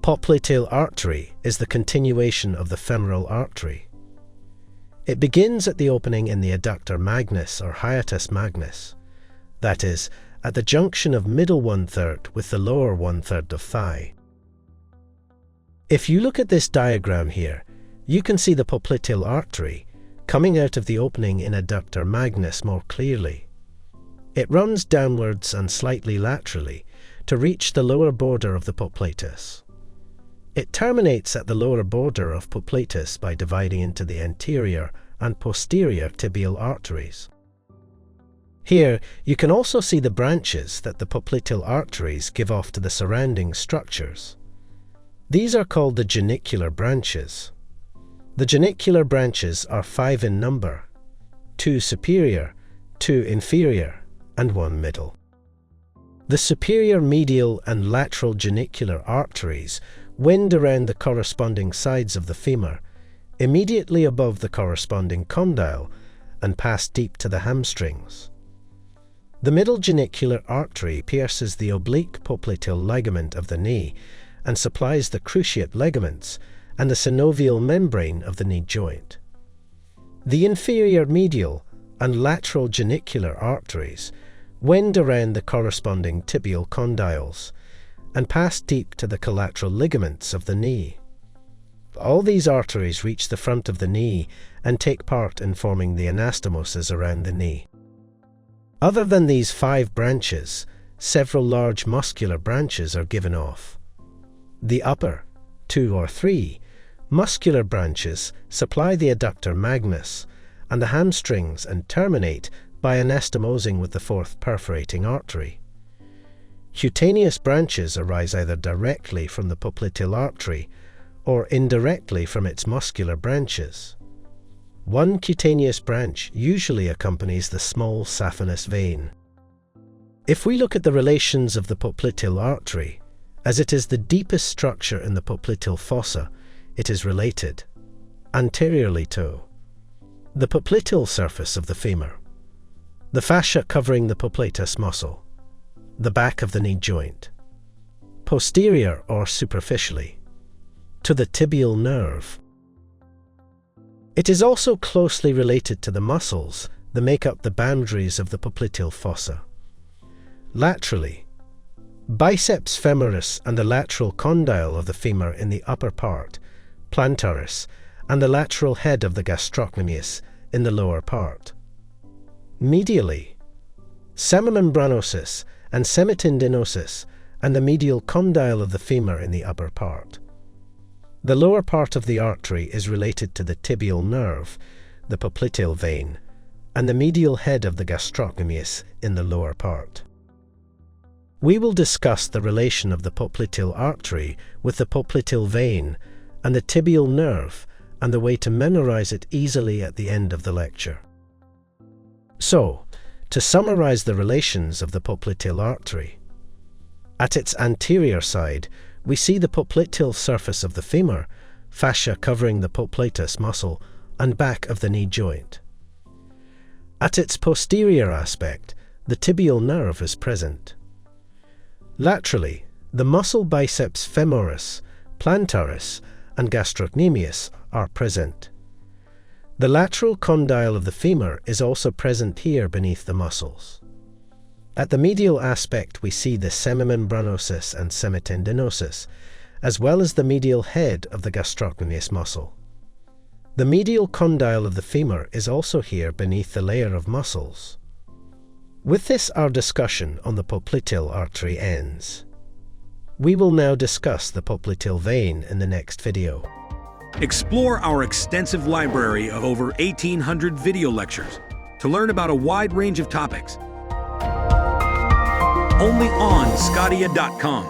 Popliteal artery is the continuation of the femoral artery. It begins at the opening in the adductor magnus or hiatus magnus, that is, at the junction of middle one-third with the lower one-third of thigh. If you look at this diagram here, you can see the popliteal artery coming out of the opening in adductor magnus more clearly. It runs downwards and slightly laterally to reach the lower border of the poplatus. It terminates at the lower border of poplatus by dividing into the anterior and posterior tibial arteries. Here, you can also see the branches that the popliteal arteries give off to the surrounding structures. These are called the genicular branches. The genicular branches are 5 in number: 2 superior, 2 inferior, and 1 middle. The superior medial and lateral genicular arteries wind around the corresponding sides of the femur, immediately above the corresponding condyle, and pass deep to the hamstrings. The middle genicular artery pierces the oblique popliteal ligament of the knee and supplies the cruciate ligaments and the synovial membrane of the knee joint. The inferior medial and lateral genicular arteries wind around the corresponding tibial condyles and pass deep to the collateral ligaments of the knee. All these arteries reach the front of the knee and take part in forming the anastomoses around the knee. Other than these 5 branches, several large muscular branches are given off. The upper, 2 or 3, muscular branches supply the adductor magnus and the hamstrings and terminate by anastomosing with the 4th perforating artery. Cutaneous branches arise either directly from the popliteal artery or indirectly from its muscular branches. One cutaneous branch usually accompanies the small saphenous vein. If we look at the relations of the popliteal artery, as it is the deepest structure in the popliteal fossa, it is related, anteriorly to, the popliteal surface of the femur, the fascia covering the poplatus muscle, the back of the knee joint, posterior or superficially, to the tibial nerve. It is also closely related to the muscles that make up the boundaries of the popliteal fossa. Laterally, biceps femoris and the lateral condyle of the femur in the upper part, plantaris, and the lateral head of the gastrocnemius in the lower part. Medially, semimembranosus and semitendinosus and the medial condyle of the femur in the upper part. The lower part of the artery is related to the tibial nerve, the popliteal vein, and the medial head of the gastrocnemius in the lower part. We will discuss the relation of the popliteal artery with the popliteal vein and the tibial nerve and the way to memorize it easily at the end of the lecture. So, to summarize the relations of the popliteal artery, at its anterior side, we see the popliteal surface of the femur, fascia covering the poplatus muscle, and back of the knee joint. At its posterior aspect, the tibial nerve is present. Laterally, the muscle biceps femoris, plantaris, and gastrocnemius are present. The lateral condyle of the femur is also present here beneath the muscles. At the medial aspect we see the semimembranosus and semitendinosus, as well as the medial head of the gastrocnemius muscle. The medial condyle of the femur is also here beneath the layer of muscles. With this, our discussion on the popliteal artery ends. We will now discuss the popliteal vein in the next video. Explore our extensive library of over 1,800 video lectures to learn about a wide range of topics. Only on sqadia.com.